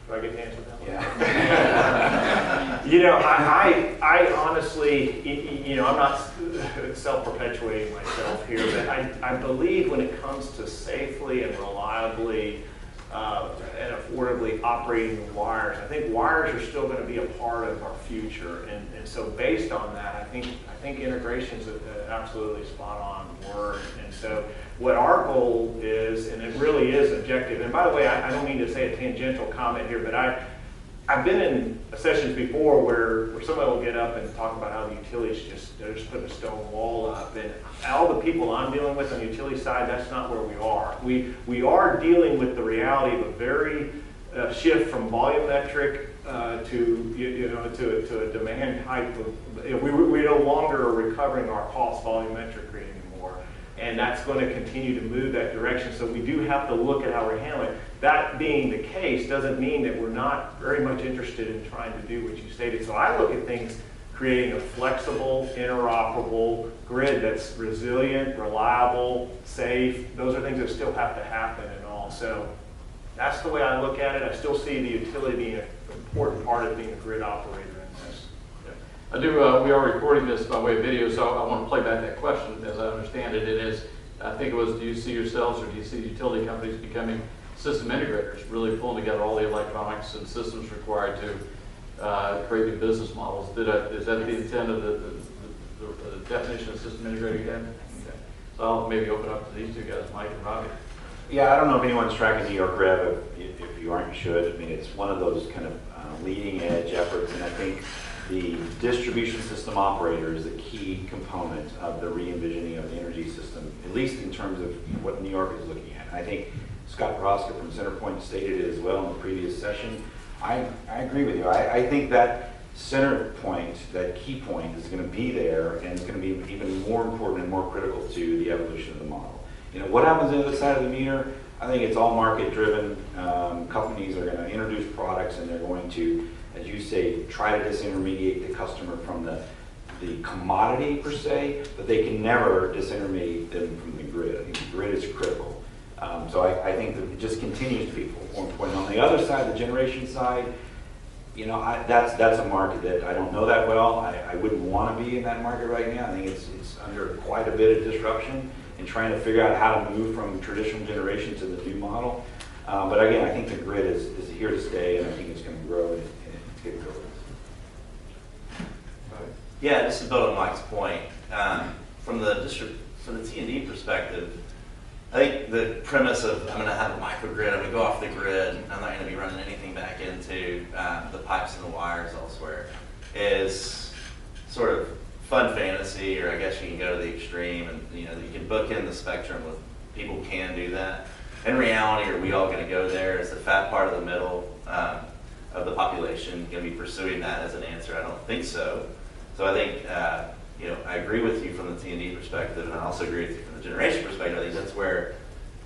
Do I get to answer that one? Yeah. You know, I honestly, you know, I'm not self-perpetuating myself here, but I believe when it comes to safely and reliably and affordably operating the wires, I think wires are still going to be a part of our future. And so based on that, I think integration is absolutely spot on word. And so what our goal is, and it really is objective, and by the way, I don't mean to say a tangential comment here, but I've been in sessions before where somebody will get up and talk about how the utilities they're just putting a stone wall up, and all the people I'm dealing with on the utility side, that's not where we are. We are dealing with the reality of a very shift from volumetric to a demand type of, we no longer are recovering our costs volumetrically anymore. And that's going to continue to move that direction. So we do have to look at how we're handling it. That being the case doesn't mean that we're not very much interested in trying to do what you stated. So I look at things creating a flexible, interoperable grid that's resilient, reliable, safe. Those are things that still have to happen and all. So that's the way I look at it. I still see the utility being an important part of being a grid operator in this. I do, we are recording this by way of video, so I want to play back that question. As I understand it, it is, I think it was, do you see yourselves or do you see utility companies becoming system integrators, really pulling together all the electronics and systems required to create new business models? Is that the intent of the definition of system integrator again? Okay. So I'll maybe open up to these two guys, Mike and Robbie. Yeah, I don't know if anyone's tracking New York Rev. If you aren't, you should. I mean, it's one of those kind of leading edge efforts, and I think the distribution system operator is a key component of the re-envisioning of the energy system, at least in terms of what New York is looking at. And I think Scott Broska from Centerpoint stated it as well in the previous session. I agree with you. I think that center point, that key point, is going to be there, and it's going to be even more important and more critical to the evolution of the model. You know, what happens on the other side of the meter? I think it's all market driven. Companies are going to introduce products, and they're going to, as you say, try to disintermediate the customer from the commodity per se, but they can never disintermediate them from the grid. I think the grid is critical. So I think that it just continues to be more important. On the other side, the generation side, you know, that's a market that I don't know that well. I wouldn't want to be in that market right now. I think it's under quite a bit of disruption and trying to figure out how to move from traditional generation to the new model. But again, I think the grid is here to stay, and I think it's going to grow in its capabilities. Yeah, just to build on Mike's point, from the T&D perspective, I think the premise of I'm going to have a microgrid, I'm going to go off the grid, I'm not going to be running anything back into the pipes and the wires elsewhere, is sort of fun fantasy, or I guess you can go to the extreme, and you can book in the spectrum with people can do that. In reality, are we all going to go there? Is the fat part of the middle of the population going to be pursuing that as an answer? I don't think so. So I think I agree with you from the T&D perspective, and I also agree with you from the generation perspective. I think that's where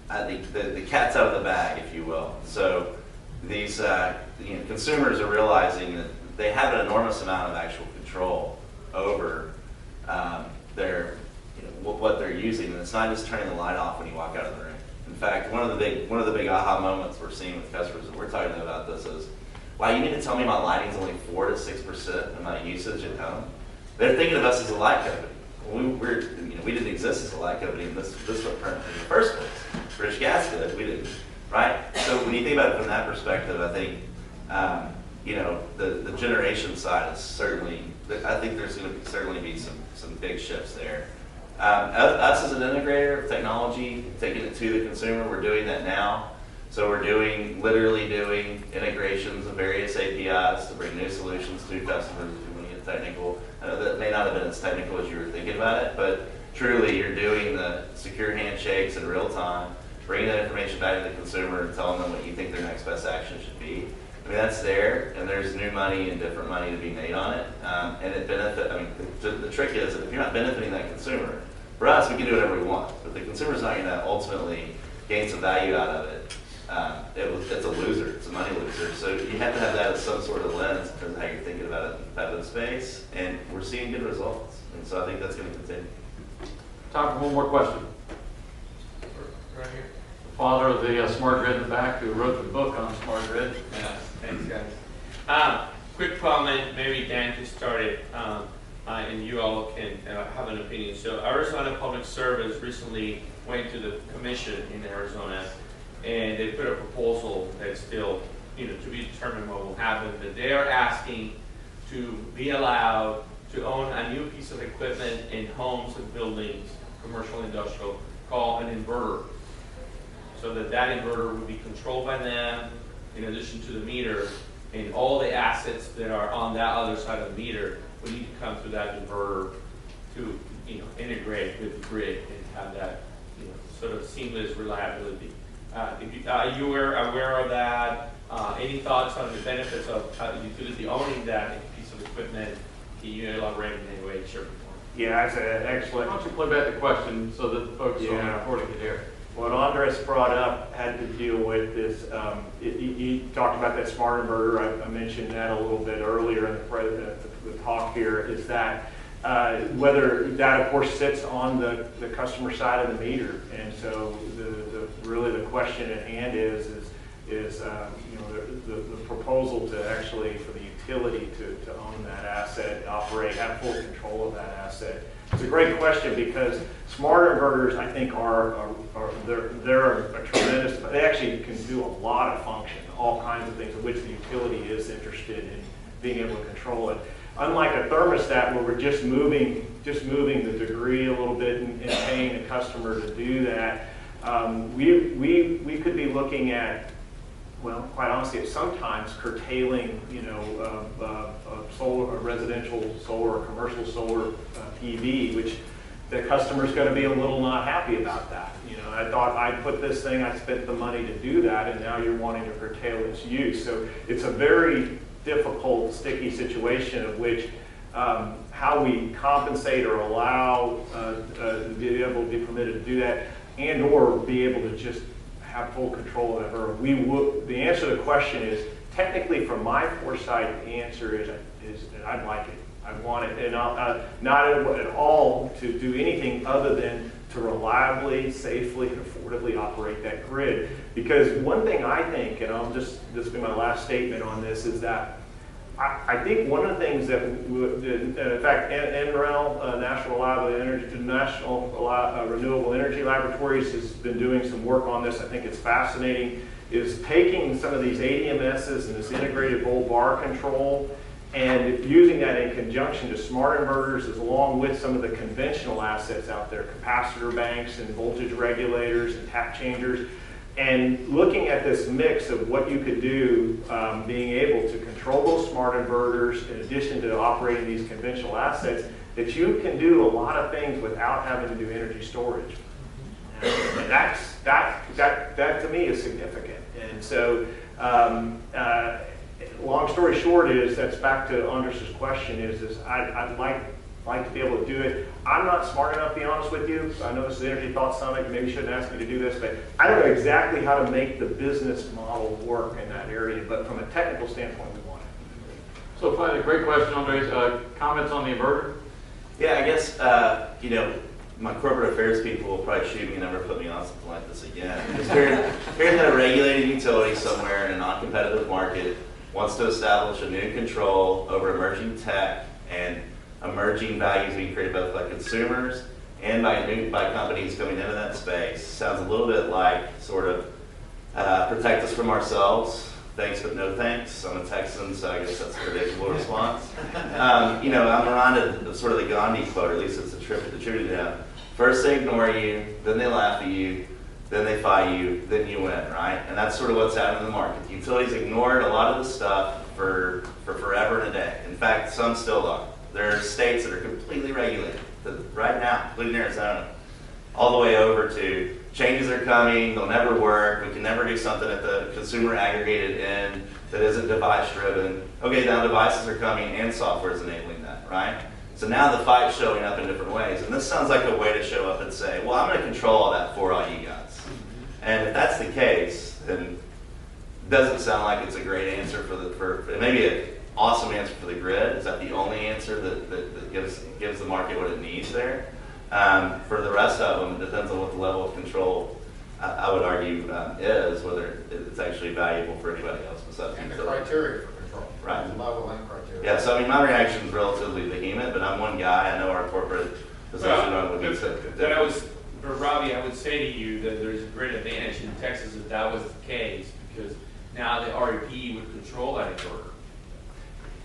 the cat's out of the bag, if you will. So these consumers are realizing that they have an enormous amount of actual control over what they're using, and it's not just turning the light off when you walk out of the room. In fact, one of the big aha moments we're seeing with customers, and we're talking about this, is wow, you mean to tell me my lighting's only 4 to 6% of my usage at home? They're thinking of us as a light company. We didn't exist as a light company in this footprint in the first place. British Gas did, we didn't, right? So when you think about it from that perspective, I think, the generation side is certainly, I think there's going to certainly be some big shifts there. Us as an integrator of technology, taking it to the consumer, we're doing that now. So we're literally doing integrations of various APIs to bring new solutions to customers if you want to get technical. I know that may not have been as technical as you were thinking about it, but truly you're doing the secure handshakes in real time, bringing that information back to the consumer and telling them what you think their next best action should be. I mean, that's there, and there's new money and different money to be made on it. And it benefits, the trick is that if you're not benefiting that consumer, for us, we can do whatever we want, but the consumer's not going to ultimately gain some value out of it. It's a loser, it's a money loser. So you have to have that as some sort of lens in terms of how you're thinking about it in the competitive space, and we're seeing good results. And so I think that's going to continue. Time for one more question. Right here. The father of the smart grid in the back who wrote the book on smart grid. Yeah, thanks guys. Quick comment, maybe Dan can start it, and you all can have an opinion. So Arizona Public Service recently went to the commission in Arizona, and they put a proposal that's still, to be determined what will happen, but they are asking to be allowed to own a new piece of equipment in homes and buildings, commercial, industrial, called an inverter. So that inverter would be controlled by them in addition to the meter, and all the assets that are on that other side of the meter would need to come through that inverter to integrate with the grid and have that sort of seamless reliability. Are you aware of that? Any thoughts on the benefits of the utility owning that piece of equipment? Can you elaborate in any way? Sure. Yeah, that's an excellent. Why don't you play back the question so that the folks on the recording can hear? What Andres brought up had to deal with this. He talked about that smart inverter. I mentioned that a little bit earlier in the talk here, is that whether that, of course, sits on the customer side of the meter. And so really the question at hand is the proposal to actually, for the utility to own that asset, operate, have full control of that asset. It's a great question because smart inverters, I think, they're a tremendous. They actually can do a lot of function, all kinds of things of which the utility is interested in being able to control it. Unlike a thermostat, where we're just moving the degree a little bit and paying the customer to do that, we could be looking at, well, quite honestly, sometimes curtailing, solar, or residential solar, or commercial solar PV, which the customer's going to be a little not happy about that. I thought I'd put this thing, I spent the money to do that, and now you're wanting to curtail its use. So it's a very difficult, sticky situation of which how we compensate or allow be able to be permitted to do that, and or be able to just have full control of it. The answer to the question is, technically from my foresight, the answer is I'd like it. I want it, and not at all to do anything other than to reliably, safely, and affordably operate that grid. Because one thing I think, and this will be my last statement on this, is that I think one of the things that, in fact, NREL, National Renewable Energy Laboratories, has been doing some work on this. I think it's fascinating, is taking some of these ADMSs and this integrated volt bar control and using that in conjunction to smart inverters, along with some of the conventional assets out there, capacitor banks and voltage regulators and tap changers, and looking at this mix of what you could do, being able to control those smart inverters in addition to operating these conventional assets, that you can do a lot of things without having to do energy storage. And that to me is significant. And so, long story short is, that's back to Andres' question, is I'd like to be able to do it. I'm not smart enough, to be honest with you. I know this is the Energy Thought Summit. You maybe shouldn't ask me to do this, but I don't know exactly how to make the business model work in that area. But from a technical standpoint, we want it. So finally, great question, Andres. Comments on the inverter? Yeah, I guess, my corporate affairs people will probably shoot me and never put me on something like this again. Because here's a regulated utility somewhere in a non-competitive market wants to establish a new control over emerging tech and emerging values being created both by consumers and by companies coming into that space. Sounds a little bit like sort of protect us from ourselves. Thanks, but no thanks. I'm a Texan, so I guess that's a predictable response. I'm reminded of sort of the Gandhi quote, or at least it's attributed to him. First they ignore you, then they laugh at you, then they fight you, then you win, right? And that's sort of what's happening in the market. The utilities ignored a lot of the stuff for forever and a day. In fact, some still are. There are states that are completely regulated right now, including Arizona, all the way over to changes are coming, they'll never work, we can never do something at the consumer aggregated end that isn't device driven. Okay, now devices are coming and software is enabling that, right? So now the fight's showing up in different ways. And this sounds like a way to show up and say, well, I'm going to control all that for all you guys. And if that's the case, then it doesn't sound like it's a great answer for maybe an awesome answer for the grid. Is that the only answer that gives the market what it needs there? For the rest of them, it depends on what the level of control, I would argue, is, whether it's actually valuable for anybody else besides And the utility. criteria for control. Right. The level and criteria. Yeah, so I mean, my reaction is relatively vehement, but I'm one guy. I know our corporate position on it would be for Robbie, I would say to you that there's a great advantage in Texas if that was the case, because now the REP would control that inverter.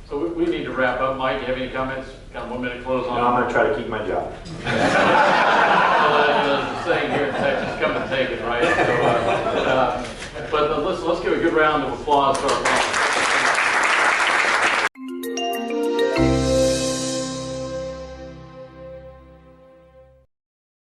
So we need to wrap up. Mike, you have any comments? Got 1 minute close on. No, I'm going to try to keep my job. There's a saying here in Texas, come and take it, right? So, but let's give a good round of applause to our panelists.